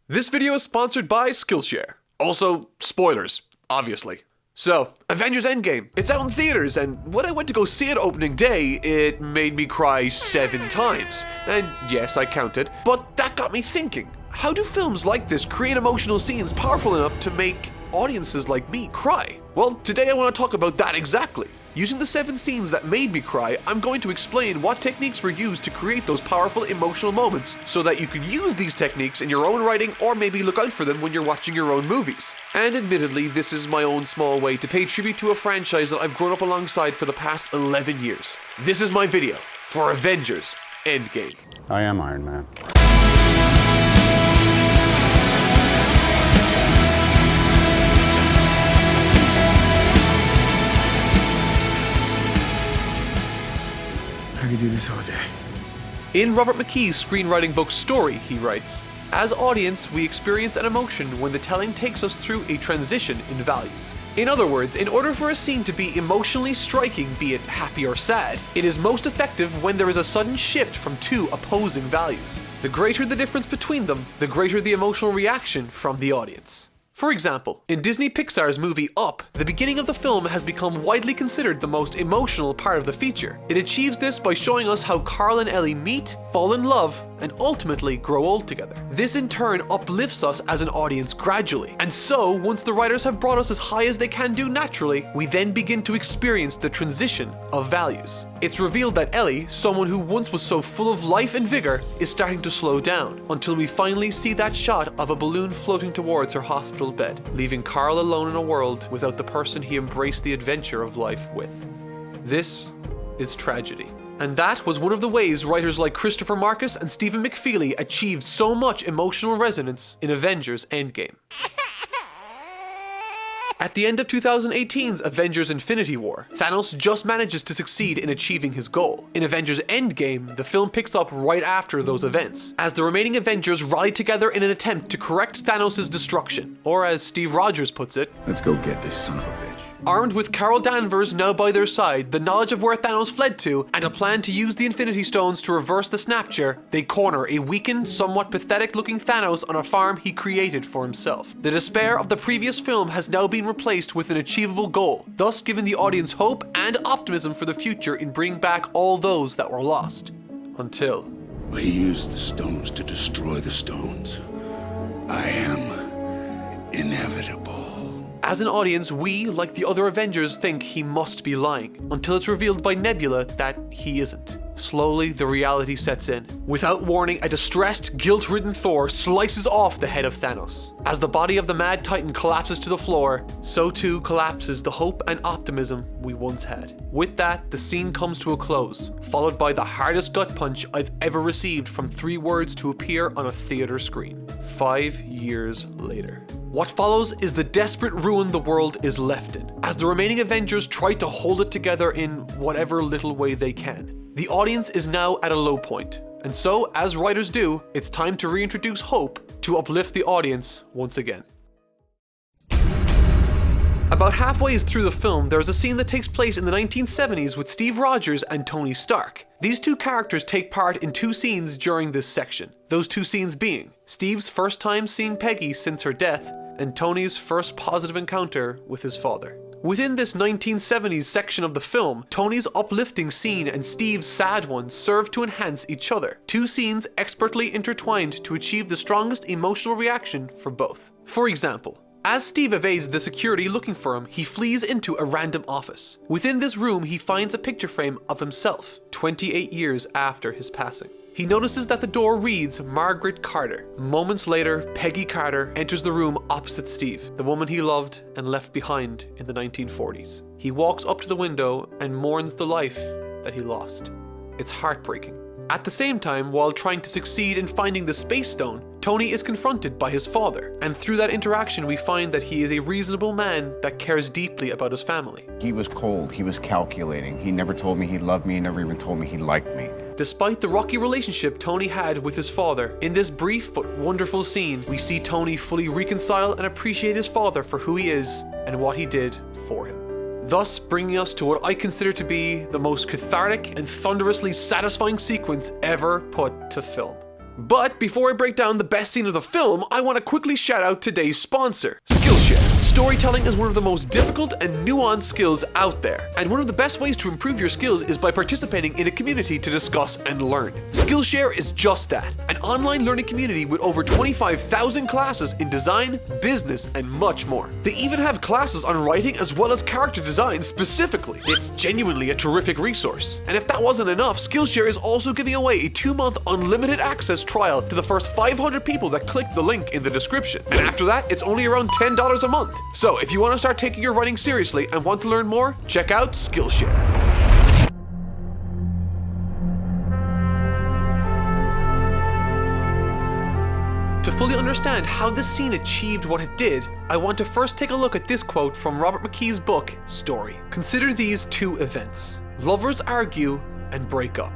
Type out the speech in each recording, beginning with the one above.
This video is sponsored by Skillshare. Also, spoilers, obviously. So, Avengers Endgame. It's out in theaters, and when I went to go see it opening day, it made me cry 7 times. And yes, I counted. But that got me thinking, how do films like this create emotional scenes powerful enough to make audiences like me cry? Well, today I want to talk about that exactly. Using the 7 scenes that made me cry, I'm going to explain what techniques were used to create those powerful emotional moments so that you can use these techniques in your own writing or maybe look out for them when you're watching your own movies. And admittedly, this is my own small way to pay tribute to a franchise that I've grown up alongside for the past 11 years. This is my video for Avengers Endgame. I am Iron Man. I could do this all day. In Robert McKee's screenwriting book Story, he writes, "As audience, we experience an emotion when the telling takes us through a transition in values." In other words, in order for a scene to be emotionally striking, be it happy or sad, it is most effective when there is a sudden shift from 2 opposing values. The greater the difference between them, the greater the emotional reaction from the audience. For example, in Disney Pixar's movie Up, the beginning of the film has become widely considered the most emotional part of the feature. It achieves this by showing us how Carl and Ellie meet, fall in love, and ultimately grow old together. This in turn uplifts us as an audience gradually. And so, once the writers have brought us as high as they can do naturally, we then begin to experience the transition of values. It's revealed that Ellie, someone who once was so full of life and vigor, is starting to slow down, until we finally see that shot of a balloon floating towards her hospital bed, leaving Carl alone in a world without the person he embraced the adventure of life with. This is tragedy. And that was one of the ways writers like Christopher Marcus and Stephen McFeely achieved so much emotional resonance in Avengers Endgame. At the end of 2018's Avengers Infinity War, Thanos just manages to succeed in achieving his goal. In Avengers Endgame, the film picks up right after those events, as the remaining Avengers rally together in an attempt to correct Thanos' destruction, or as Steve Rogers puts it, Let's go get this son of a bitch. armed with Carol Danvers now by their side, the knowledge of where Thanos fled to, and a plan to use the Infinity Stones to reverse the Snapshot, they corner a weakened, somewhat pathetic-looking Thanos on a farm he created for himself. The despair of the previous film has now been replaced with an achievable goal, thus giving the audience hope and optimism for the future in bringing back all those that were lost. Until... We use the stones to destroy the stones. I am inevitable. As an audience, we, like the other Avengers, think he must be lying, until it's revealed by Nebula that he isn't. Slowly, the reality sets in. Without warning, a distressed, guilt-ridden Thor slices off the head of Thanos. As the body of the Mad Titan collapses to the floor, so too collapses the hope and optimism we once had. With that, the scene comes to a close, followed by the hardest gut punch I've ever received from 3 words to appear on a theater screen. 5 years later. What follows is the desperate ruin the world is left in, as the remaining Avengers try to hold it together in whatever little way they can. The audience is now at a low point, and so, as writers do, it's time to reintroduce hope to uplift the audience once again. About halfway through the film, there is a scene that takes place in the 1970s with Steve Rogers and Tony Stark. These 2 characters take part in 2 scenes during this section. Those 2 scenes being Steve's first time seeing Peggy since her death, and Tony's first positive encounter with his father. Within this 1970s section of the film, Tony's uplifting scene and Steve's sad one serve to enhance each other. 2 scenes expertly intertwined to achieve the strongest emotional reaction for both. For example, as Steve evades the security looking for him, he flees into a random office. Within this room, he finds a picture frame of himself, 28 years after his passing. He notices that the door reads Margaret Carter. Moments later, Peggy Carter enters the room opposite Steve, the woman he loved and left behind in the 1940s. He walks up to the window and mourns the life that he lost. It's heartbreaking. At the same time, while trying to succeed in finding the Space Stone, Tony is confronted by his father, and through that interaction we find that he is a reasonable man that cares deeply about his family. He was cold, he was calculating. He never told me he loved me, he never even told me he liked me. Despite the rocky relationship Tony had with his father, in this brief but wonderful scene, we see Tony fully reconcile and appreciate his father for who he is and what he did for him. Thus bringing us to what I consider to be the most cathartic and thunderously satisfying sequence ever put to film. But before I break down the best scene of the film, I want to quickly shout out today's sponsor, Skillshare. Storytelling is one of the most difficult and nuanced skills out there, and one of the best ways to improve your skills is by participating in a community to discuss and learn. Skillshare is just that, an online learning community with over 25,000 classes in design, business, and much more. They even have classes on writing as well as character design specifically. It's genuinely a terrific resource. And if that wasn't enough, Skillshare is also giving away a 2-month unlimited access trial to the first 500 people that click the link in the description. And after that, it's only around $10 a month. So if you want to start taking your writing seriously and want to learn more, check out Skillshare. To fully understand how this scene achieved what it did, I want to first take a look at this quote from Robert McKee's book, Story. Consider these two events. Lovers argue and break up.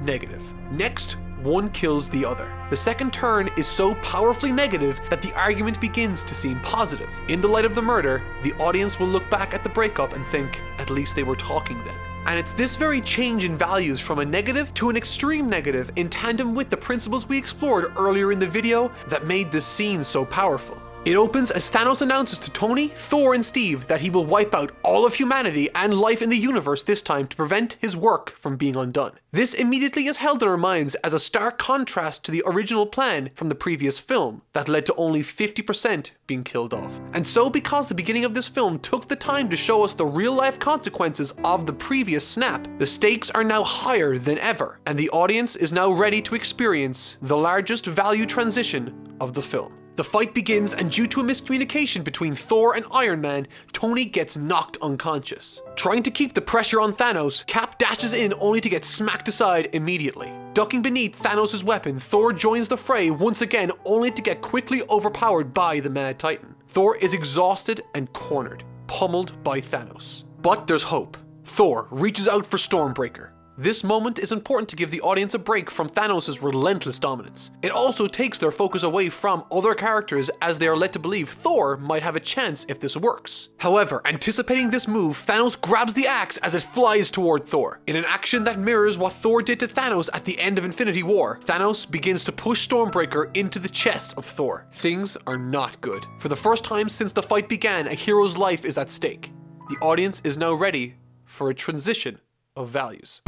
Negative. Next, one kills the other. The second turn is so powerfully negative that the argument begins to seem positive. In the light of the murder, the audience will look back at the breakup and think, at least they were talking then. And it's this very change in values from a negative to an extreme negative in tandem with the principles we explored earlier in the video that made this scene so powerful. It opens as Thanos announces to Tony, Thor, and Steve that he will wipe out all of humanity and life in the universe this time to prevent his work from being undone. This immediately is held in our minds as a stark contrast to the original plan from the previous film that led to only 50% being killed off. And so because the beginning of this film took the time to show us the real-life consequences of the previous snap, the stakes are now higher than ever, and the audience is now ready to experience the largest value transition of the film. The fight begins, and due to a miscommunication between Thor and Iron Man, Tony gets knocked unconscious. Trying to keep the pressure on Thanos, Cap dashes in only to get smacked aside immediately. Ducking beneath Thanos' weapon, Thor joins the fray once again only to get quickly overpowered by the Mad Titan. Thor is exhausted and cornered, pummeled by Thanos. But there's hope. Thor reaches out for Stormbreaker. This moment is important to give the audience a break from Thanos' relentless dominance. It also takes their focus away from other characters as they are led to believe Thor might have a chance if this works. However, anticipating this move, Thanos grabs the axe as it flies toward Thor. In an action that mirrors what Thor did to Thanos at the end of Infinity War, Thanos begins to push Stormbreaker into the chest of Thor. Things are not good. For the first time since the fight began, a hero's life is at stake. The audience is now ready for a transition of values.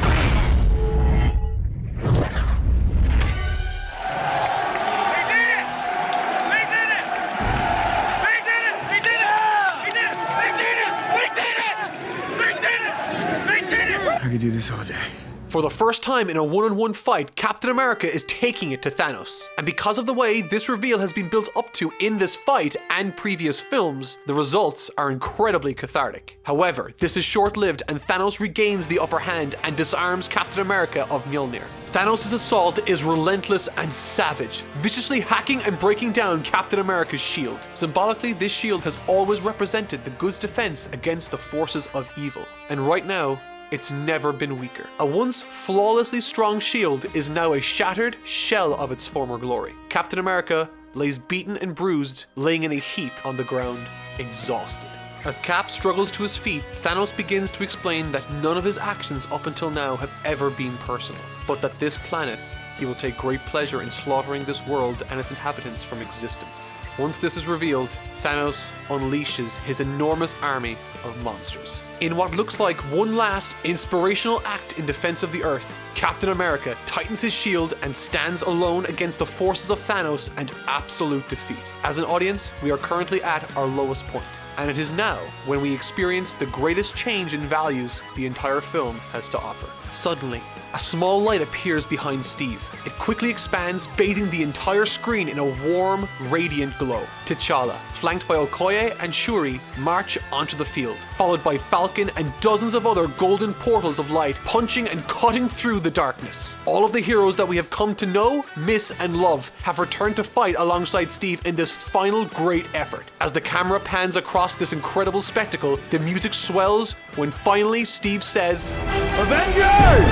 I could do this all day. For the first time in a one-on-one fight, Captain America is taking it to Thanos. And because of the way this reveal has been built up to in this fight and previous films, the results are incredibly cathartic. However, this is short-lived and Thanos regains the upper hand and disarms Captain America of Mjolnir. Thanos' assault is relentless and savage, viciously hacking and breaking down Captain America's shield. Symbolically, this shield has always represented the good's defense against the forces of evil. And right now, it's never been weaker. A once flawlessly strong shield is now a shattered shell of its former glory. Captain America lays beaten and bruised, laying in a heap on the ground, exhausted. As Cap struggles to his feet, Thanos begins to explain that none of his actions up until now have ever been personal, but that this planet, he will take great pleasure in slaughtering this world and its inhabitants from existence. Once this is revealed, Thanos unleashes his enormous army of monsters. In what looks like one last inspirational act in defense of the Earth, Captain America tightens his shield and stands alone against the forces of Thanos and absolute defeat. As an audience, we are currently at our lowest point, and it is now when we experience the greatest change in values the entire film has to offer. Suddenly, a small light appears behind Steve. It quickly expands, bathing the entire screen in a warm, radiant glow. T'Challa, flanked by Okoye and Shuri, march onto the field, followed by Falcon and dozens of other golden portals of light punching and cutting through the darkness. All of the heroes that we have come to know, miss, and love have returned to fight alongside Steve in this final great effort. As the camera pans across this incredible spectacle, the music swells when finally Steve says, "Avengers!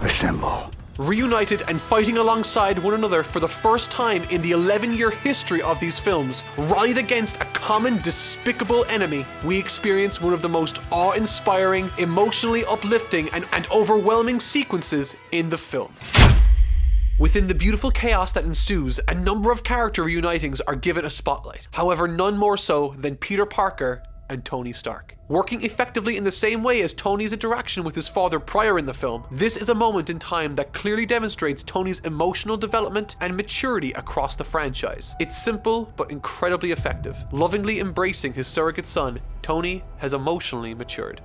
Assemble." reunited and fighting alongside one another for the first time in the 11-year history of these films, rallied against a common despicable enemy, we experience one of the most awe-inspiring, emotionally uplifting, and overwhelming sequences in the film. Within the beautiful chaos that ensues, a number of character reunitings are given a spotlight. However, none more so than Peter Parker and Tony Stark. Working effectively in the same way as Tony's interaction with his father prior in the film, this is a moment in time that clearly demonstrates Tony's emotional development and maturity across the franchise. It's simple but incredibly effective. Lovingly embracing his surrogate son, Tony has emotionally matured.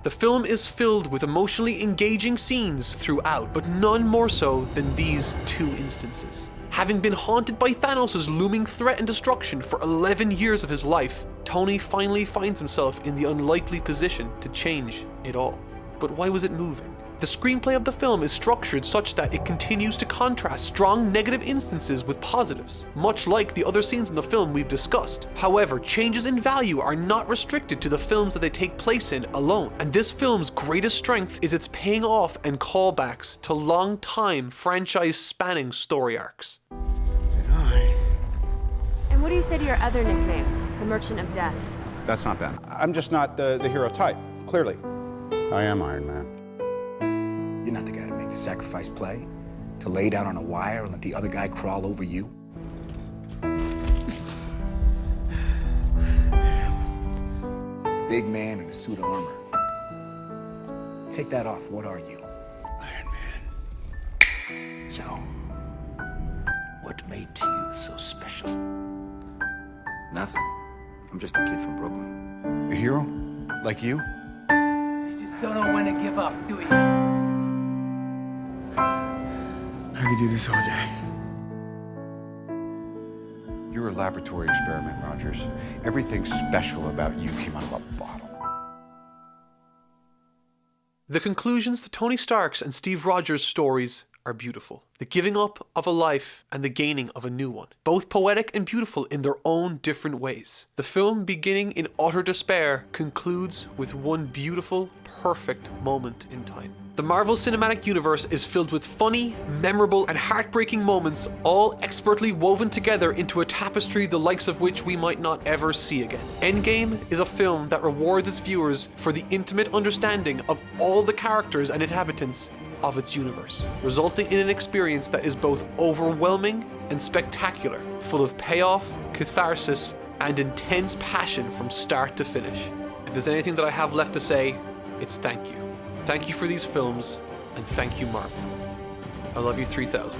The film is filled with emotionally engaging scenes throughout, but none more so than these two instances. Having been haunted by Thanos' looming threat and destruction for 11 years of his life, Tony finally finds himself in the unlikely position to change it all. But why was it moving? The screenplay of the film is structured such that it continues to contrast strong negative instances with positives, much like the other scenes in the film we've discussed. However, changes in value are not restricted to the films that they take place in alone, and this film's greatest strength is its paying off and callbacks to long-time franchise-spanning story arcs. And what do you say to your other nickname, the Merchant of Death? That's not bad. I'm just not the hero type, clearly. I am Iron Man. You're not the guy to make the sacrifice play, to lay down on a wire and let the other guy crawl over you. Big man in a suit of armor. Take that off, what are you? Iron Man. So, what made you so special? Nothing. I'm just a kid from Brooklyn. A hero? Like you? You just don't know when to give up, do you? I could do this all day. You're a laboratory experiment, Rogers. Everything special about you came out of a bottle. The conclusions to Tony Stark's and Steve Rogers' stories are beautiful. The giving up of a life and the gaining of a new one. Both poetic and beautiful in their own different ways. The film, beginning in utter despair, concludes with one beautiful, perfect moment in time. The Marvel Cinematic Universe is filled with funny, memorable, and heartbreaking moments, all expertly woven together into a tapestry the likes of which we might not ever see again. Endgame is a film that rewards its viewers for the intimate understanding of all the characters and inhabitants of its universe, resulting in an experience that is both overwhelming and spectacular, full of payoff, catharsis, and intense passion from start to finish. If there's anything that I have left to say, it's thank you. Thank you for these films, and thank you, Marvel. I love you 3000.